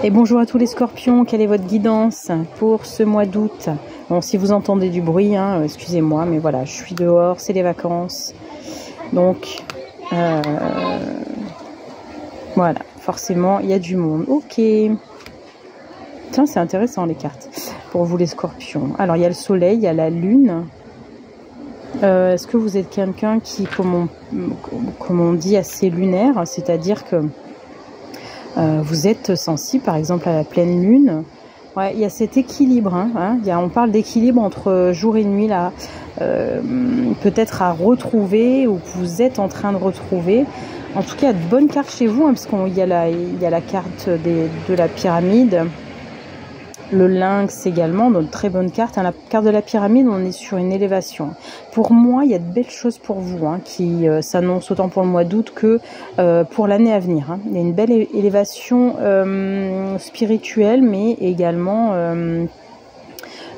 Et bonjour à tous les scorpions, quelle est votre guidance pour ce mois d'août? Bon, si vous entendez du bruit, hein, excusez-moi, mais voilà, je suis dehors, c'est les vacances. Donc, voilà, forcément, il y a du monde. Ok. Tiens, c'est intéressant les cartes pour vous les scorpions. Alors, il y a le soleil, il y a la lune. Est-ce que vous êtes quelqu'un qui, comme on dit, assez lunaire, c'est-à-dire que vous êtes sensible par exemple à la pleine lune? Ouais, il y a cet équilibre, hein, on parle d'équilibre entre jour et nuit là, peut-être à retrouver ou que vous êtes en train de retrouver. En tout cas, il y a de bonnes cartes chez vous, hein, parce qu'il y a la carte de la pyramide, le lynx également, donc très bonne carte. Hein. La carte de la pyramide, on est sur une élévation. Pour moi, il y a de belles choses pour vous, hein, qui s'annoncent autant pour le mois d'août que pour l'année à venir. Hein. Il y a une belle élévation spirituelle, mais également,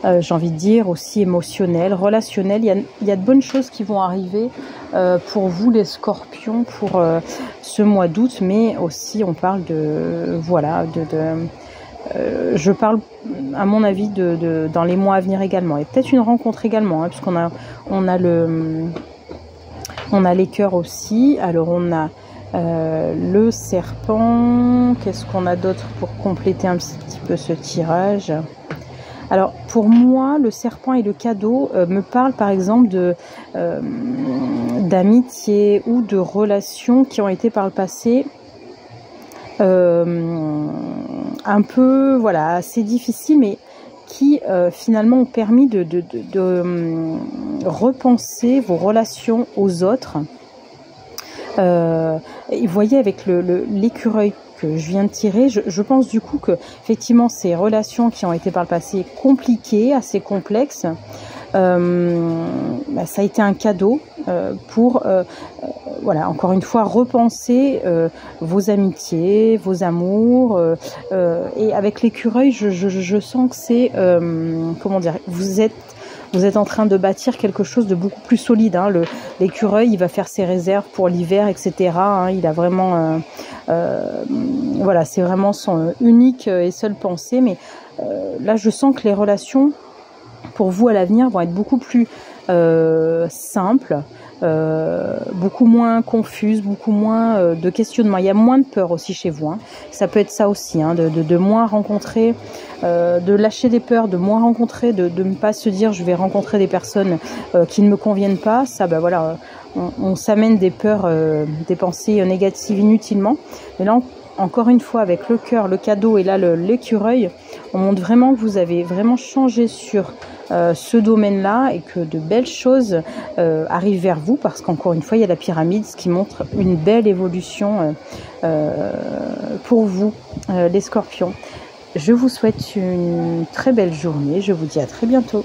j'ai envie de dire, aussi émotionnelle, relationnelle. Il y a de bonnes choses qui vont arriver pour vous, les scorpions, pour ce mois d'août, mais aussi on parle de, voilà, je parle, à mon avis, dans les mois à venir également. Et peut-être une rencontre également, hein, puisqu'on on a les cœurs aussi. Alors, on a le serpent. Qu'est-ce qu'on a d'autre pour compléter un petit peu ce tirage? Alors, pour moi, le serpent et le cadeau me parlent, par exemple, d'amitié ou de relations qui ont été par le passé un peu, voilà, assez difficile, mais qui finalement ont permis de repenser vos relations aux autres. Et vous voyez, avec l'écureuil que je viens de tirer, je pense du coup que effectivement ces relations qui ont été par le passé compliquées, assez complexes, ça a été un cadeau pour voilà, encore une fois, repenser vos amitiés, vos amours. Et avec l'écureuil, je sens que c'est, comment dire, vous êtes en train de bâtir quelque chose de beaucoup plus solide. Hein. L'écureuil, il va faire ses réserves pour l'hiver, etc. Hein. Il a vraiment, voilà, c'est vraiment son unique et seule pensée. Mais là, je sens que les relations pour vous à l'avenir vont être beaucoup plus simples. Beaucoup moins confuse, beaucoup moins de questionnement. Il y a moins de peur aussi chez vous. Hein. Ça peut être ça aussi, hein, de moins rencontrer, de lâcher des peurs, de moins rencontrer, de ne pas se dire je vais rencontrer des personnes qui ne me conviennent pas. Ça, ben voilà, on s'amène des peurs, des pensées négatives inutilement. Mais là, encore une fois, avec le cœur, le cadeau et là l'écureuil, on montre vraiment que vous avez vraiment changé sur ce domaine-là et que de belles choses arrivent vers vous, parce qu'encore une fois, il y a la pyramide, ce qui montre une belle évolution pour vous, les scorpions. Je vous souhaite une très belle journée. Je vous dis à très bientôt.